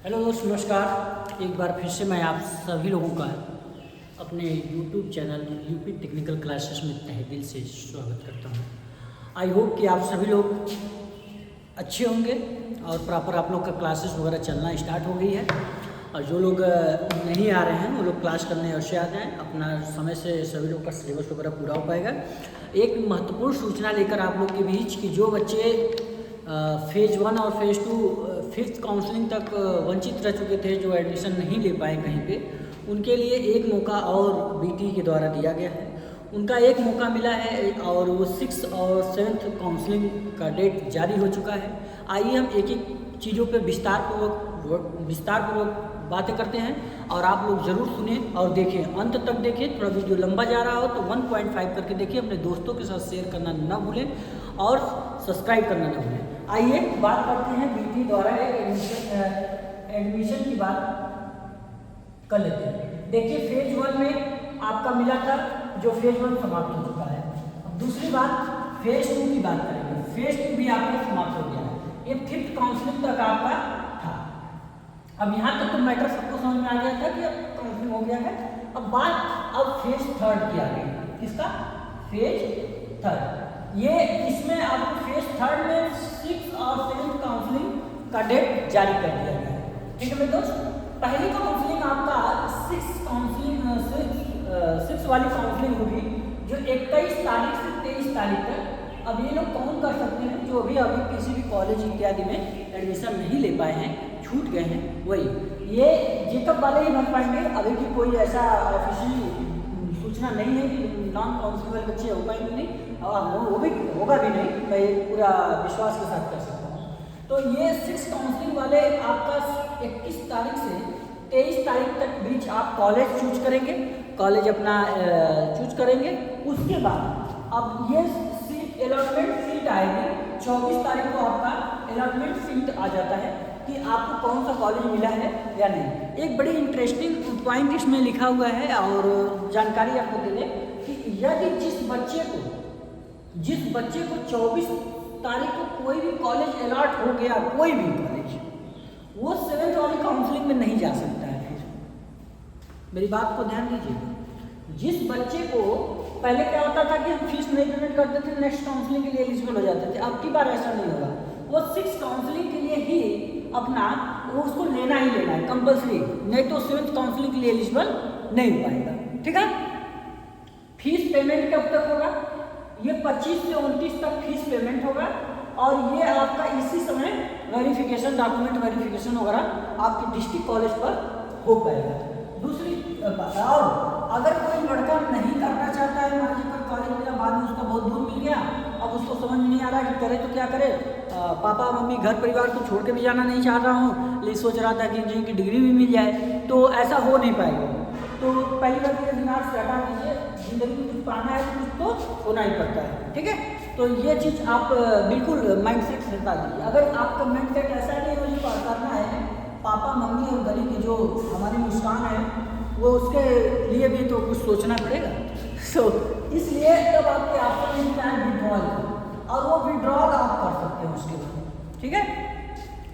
Hello दोस्त, नमस्कार। एक बार फिर से मैं आप सभी लोगों का अपने YouTube channel UP technical classes में तहे दिल से स्वागत करता हूं। आई होप कि आप सभी लोग अच्छे होंगे और प्रॉपर आप लोग का क्लासेस वगैरह चलना स्टार्ट हो गई है। और जो लोग नहीं आ रहे हैं वो लोग क्लास करने अवश्य आ जाएँ, अपना समय से सभी लोग का सिलेबस वगैरह पूरा हो पाएगा। एक महत्वपूर्ण सूचना लेकर आप लोग के बीच कि जो बच्चे फेज़ 1 और फेज़ 2 फिफ्थ काउंसलिंग तक वंचित रह चुके थे, जो एडमिशन नहीं ले पाए कहीं पे, उनके लिए एक मौका और बीटी के द्वारा दिया गया है। उनका एक मौका मिला है और वो 6 और 7th काउंसलिंग का डेट जारी हो चुका है। आइए हम एक एक चीज़ों पे विस्तारपूर्वक बातें करते हैं और आप लोग ज़रूर सुने और देखें, अंत तक देखें। थोड़ा वीडियो लंबा जा रहा हो तो 1.5 करके देखिए, अपने दोस्तों के साथ शेयर करना ना भूलें और सब्सक्राइब करना ना भूलें। आइए बात करते हैं बीटी द्वारा एडमिशन की बात कर लेते हैं। देखिए, फेज़ 1 में आपका मिला था, जो फेज़ 1 समाप्त हो चुका है। अब दूसरी बात फेज़ 2 की बात करेंगे। फेज़ 2 भी आपका समाप्त हो गया है। ये 5th काउंसलिंग तक आपका था। अब यहाँ तक तो मैटर सबको समझ में आ गया था कि अब काउंसलिंग हो गया है। अब फेज़ 3 की आ गई। किसका? फेज़ 3। ये इसमें आपको फेज़ 3 में 6 और 7 काउंसलिंग का डेट जारी कर दिया गया है। ठीक है मेरे दोस्त, पहली काउंसलिंग आपका 6 वाली काउंसलिंग होगी, जो 21 तारीख से 23 तारीख तक। अब ये लोग कौन कर सकते हैं? जो अभी किसी भी कॉलेज इत्यादि में एडमिशन नहीं ले पाए हैं, छूट गए हैं, वही ये जेकब वाले ही भर पाएंगे। अभी भी कोई ऐसा ऑफिशियल सूचना नहीं है कि नॉन काउंसलिंग वाले बच्चे हो पाएंगे नहीं, वो भी होगा भी नहीं, मैं पूरा विश्वास के साथ कर सकता हूँ। तो ये 6 काउंसलिंग वाले आपका 21 तारीख से 23 तारीख तक बीच आप कॉलेज चूज करेंगे, कॉलेज अपना चूज करेंगे। उसके बाद अब ये सीट अलॉटमेंट सीट आएगी 24 तारीख को। आपका अलॉटमेंट सीट आ जाता है कि आपको कौन सा कॉलेज मिला है या नहीं। एक बड़ी इंटरेस्टिंग पॉइंट इसमें लिखा हुआ है और जानकारी आपको दे दें कि यदि जिस बच्चे को 24 तारीख को कोई भी कॉलेज अलॉट हो गया, कोई भी कॉलेज, वो 7th वाली काउंसलिंग में नहीं जा सकता है। फिर मेरी बात को ध्यान दीजिए, जिस बच्चे को पहले क्या होता था कि हम फीस नहीं पेमेंट करते थे, नेक्स्ट काउंसलिंग के लिए एलिजिबल हो जाते थे। अब की बार ऐसा नहीं होगा। वो 6 काउंसलिंग के लिए ही अपना उसको लेना ही लेना है कंपल्सरी, नहीं तो 7th काउंसलिंग के लिए एलिजिबल नहीं हो पाएगा। ठीक है, फीस पेमेंट कब तक होगा? ये 25 से 29 तक फीस पेमेंट होगा और ये आपका इसी समय वेरिफिकेशन, डॉक्यूमेंट वेरिफिकेशन वगैरह आपके डिस्ट्रिक्ट कॉलेज पर हो पाएगा। दूसरी बात, और अगर कोई लड़का नहीं करना चाहता है, मान लीजिए कोई कॉलेज मिला, बाद में उसका बहुत दूर मिल गया, अब उसको समझ में नहीं आ रहा कि करे तो क्या करे, पापा मम्मी घर परिवार को छोड़ के भी जाना नहीं चाह रहा हूँ, लेकिन सोच रहा था कि इंजीनियरिंग की डिग्री भी मिल जाए, तो ऐसा हो नहीं पाएगा। तो पहली बात ये दिमाग से हटा दीजिए, जिंदगी में कुछ पाना है तो कुछ तो होना ही पड़ता है। ठीक है, तो ये चीज़ आप बिल्कुल माइंड सेट से हटा दीजिए। अगर आपका माइंड सेट ऐसा नहीं मुझे करना है, पापा मम्मी और गली की जो हमारी मुस्कान है, वो उसके लिए भी तो कुछ सोचना पड़ेगा। इसलिए तब आपके ऑप्शन मिलता है विड्रॉल, और वो विड्रॉल आप कर सकते हैं उसके बाद। ठीक है,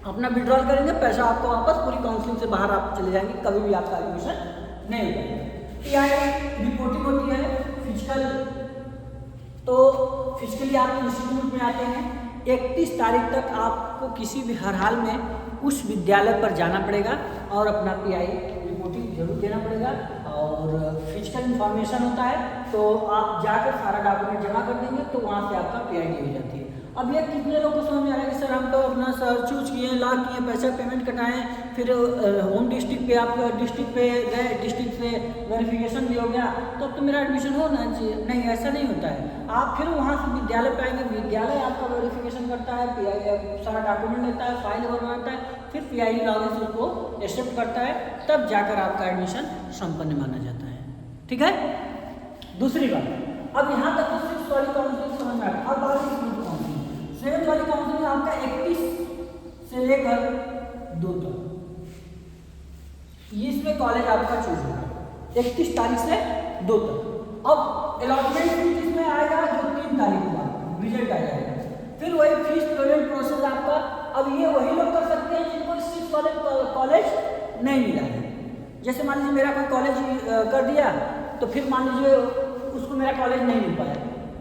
अपना विड्रॉल करेंगे, पैसा आपको वापस, पूरी काउंसलिंग से बाहर आप चले जाएंगे, कभी भी आपका एडमिशन नहीं हो पाएगा। PI रिपोर्टिंग होती है, फिजिकल, तो फिजिकली आप इंस्टीट्यूट में आते हैं। 31 तारीख तक आपको किसी भी हर हाल में उस विद्यालय पर जाना पड़ेगा और अपना PI रिपोर्टिंग जरूर देना पड़ेगा। और फिजिकल इंफॉर्मेशन होता है, तो आप जाकर सारा डॉक्यूमेंट जमा कर देंगे, तो वहाँ से आपका PID हो जाती है। अब ये कितने लोगों को समझ में आ रहा है कि सर हम तो अपना सर चूज किए, लॉक किए, पैसा पेमेंट कटाएं, फिर होम डिस्ट्रिक्ट पे आप डिस्ट्रिक्ट पे गए, डिस्ट्रिक्ट से वेरिफिकेशन भी हो गया, तो अब तो मेरा एडमिशन होना चाहिए। नहीं, ऐसा नहीं होता है। आप फिर वहाँ से विद्यालय पे आएंगे, विद्यालय आपका वेरिफिकेशन करता है, PI सारा डॉक्यूमेंट लेता है, फाइल बनवाता है, फिर PI लॉगिन से उसको एक्सेप्ट करता है, तब जाकर आपका एडमिशन संपन्न माना जाता है। ठीक है, दूसरी बात, अब यहाँ तक तो 6 वाली काउंसलिंग समझ में आ गई। अब बात 7th वाली काउंसलिंग आपका 31 से लेकर 2 तक, इसमें कॉलेज आपका चूज होगा 31 तारीख से 2 तक। अब अलॉटमेंट भी किसमें आएगा? जो 3 तारीख को रिजल्ट आ जाएगा। फिर वही फीस पेमेंट प्रोसेस आपका। अब ये वही लोग कर सकते हैं जिनको 6 कॉलेज नहीं मिला है। जैसे मान लीजिए मेरा कोई कॉलेज कर दिया तो फिर मान लीजिए उसको मेरा कॉलेज नहीं मिल पाया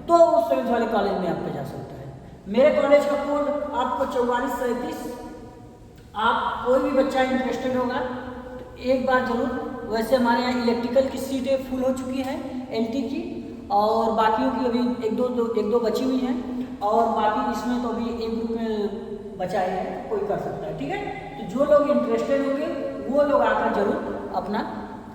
तो उस 7th वाले कॉलेज में आपका जा सकता है। मेरे कॉलेज का कोड आपको 4437। आप कोई भी बच्चा इंटरेस्टेड होगा तो एक बार जरूर, वैसे हमारे यहाँ इलेक्ट्रिकल की सीटें फुल हो चुकी हैं LT की, और बाकियों की अभी एक दो बची हुई हैं, और बाकी इसमें तो अभी एक ग्रुप में बचा है, कोई कर सकता है। ठीक है, तो जो लोग इंटरेस्टेड होंगे वो लोग आकर जरूर अपना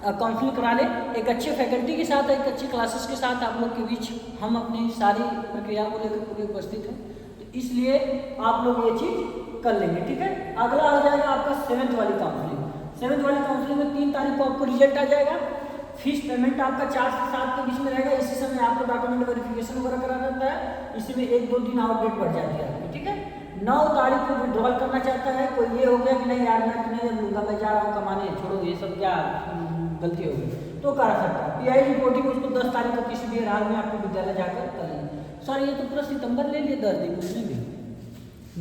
काउंसलिंग करा लें। एक अच्छे फैकल्टी के साथ, एक अच्छी क्लासेस के साथ आप लोग के बीच हम अपनी सारी प्रक्रिया को लेकर पूरी उपस्थित हैं, तो इसलिए आप लोग ये चीज़ कर लेंगे। ठीक है, अगला आ जाएगा आपका 7th वाली काउंसलिंग। 7th वाली काउंसलिंग में 3 तारीख को आपको रिजल्ट आ जाएगा। फीस पेमेंट आपका 4 से 7 के बीच में रहेगा। इसी समय आपको डॉक्यूमेंट वेरिफिकेशन वगैरह करा रहता है, इसी में 1-2 दिन और डेट बढ़ जाती है आपकी। ठीक है, 9 तारीख को विड्रॉल करना चाहता है कोई, ये हो गया कि नहीं यार मैं नहीं लूँगा, मैं जा रहा हूँ कमाने, छोड़ो ये सब क्या गलती होगी, तो करा सकता है। PI रिपोर्टिंग उसको 10 तारीख को किसी भी हाल में आपको विद्यालय जाकर कर लेंगे। सर ये तो पूरा सितंबर ले लिए 10 दिन, उसमें भी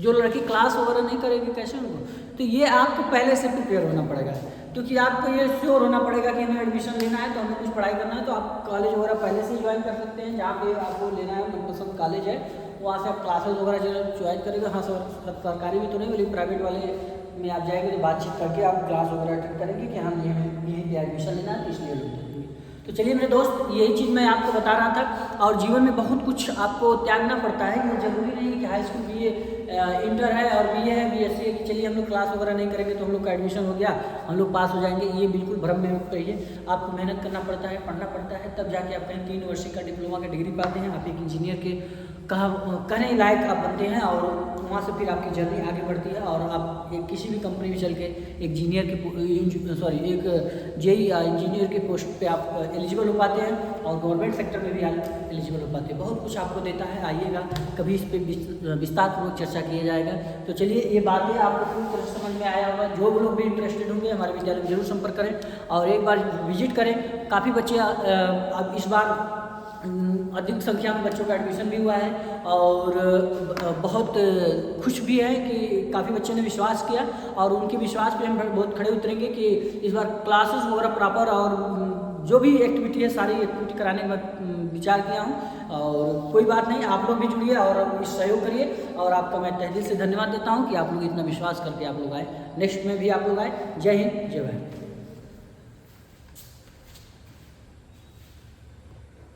जो लड़की क्लास वगैरह नहीं करेगी कैसे उनको, तो ये आपको पहले से प्रिपेयर होना पड़ेगा, क्योंकि आपको ये श्योर होना पड़ेगा कि हमें एडमिशन लेना है तो हमें कुछ पढ़ाई करना है, तो आप कॉलेज वगैरह पहले से ज्वाइन कर सकते हैं। जहाँ पे आपको लेना है मनपसंद कॉलेज है वहाँ से आप क्लासेज वगैरह जो ज्वाइन करेंगे। हाँ सर, सरकारी में तो नहीं, बल्कि प्राइवेट वाले में आप जाएंगे तो बातचीत करके आप क्लास वगैरह अटेंड करेंगे कि हाँ यहीं पे एडमिशन लेना है, तो इसलिए लेंगे। तो चलिए मेरे दोस्त, यही चीज़ मैं आपको बता रहा था। और जीवन में बहुत कुछ आपको त्यागना पड़ता है, ये जरूरी नहीं है कि हाई स्कूल BA इंटर है और BA है, BSc है कि चलिए हम लोग क्लास वगैरह नहीं करेंगे तो हम लोग का एडमिशन हो गया, हम लोग पास हो जाएंगे। ये बिल्कुल भ्रम में मत रहिए। आपको मेहनत करना पड़ता है, पढ़ना पड़ता है, तब जाके आप कहीं 3 वर्ष का डिप्लोमा का डिग्री पाते हैं, आप एक इंजीनियर के कहने लायक आप बनते हैं, और वहाँ से फिर आपकी जर्नी आगे बढ़ती है और आप एक किसी भी कंपनी में चल के एक जीनियर के एक JEE इंजीनियर के पोस्ट पे आप एलिजिबल हो पाते हैं, और गवर्नमेंट सेक्टर में भी आप एलिजिबल हो पाते हैं। बहुत कुछ आपको देता है, आइएगा कभी इस पर विस्तारपूर्वक चर्चा किया जाएगा। तो चलिए, ये बातें आपको पूरी तरह से समझ में आया होगा। जो भी लोग भी इंटरेस्टेड होंगे हमारे विद्यालय में जरूर संपर्क करें और एक बार विजिट करें। काफ़ी बच्चे अब इस बार अधिक संख्या में बच्चों का एडमिशन भी हुआ है, और बहुत खुश भी है कि काफ़ी बच्चों ने विश्वास किया, और उनके विश्वास पे हम बहुत खड़े उतरेंगे कि इस बार क्लासेस वगैरह प्रॉपर और जो भी एक्टिविटी है सारी एक्टिविटी कराने का विचार किया हूँ। और कोई बात नहीं, आप लोग भी जुड़िए और इस सहयोग करिए, और आपका मैं तहे दिल से धन्यवाद देता हूँ कि आप लोग इतना विश्वास करके आप लोग आए। नेक्स्ट में भी आप लोग आए। जय हिंद, जय भारत।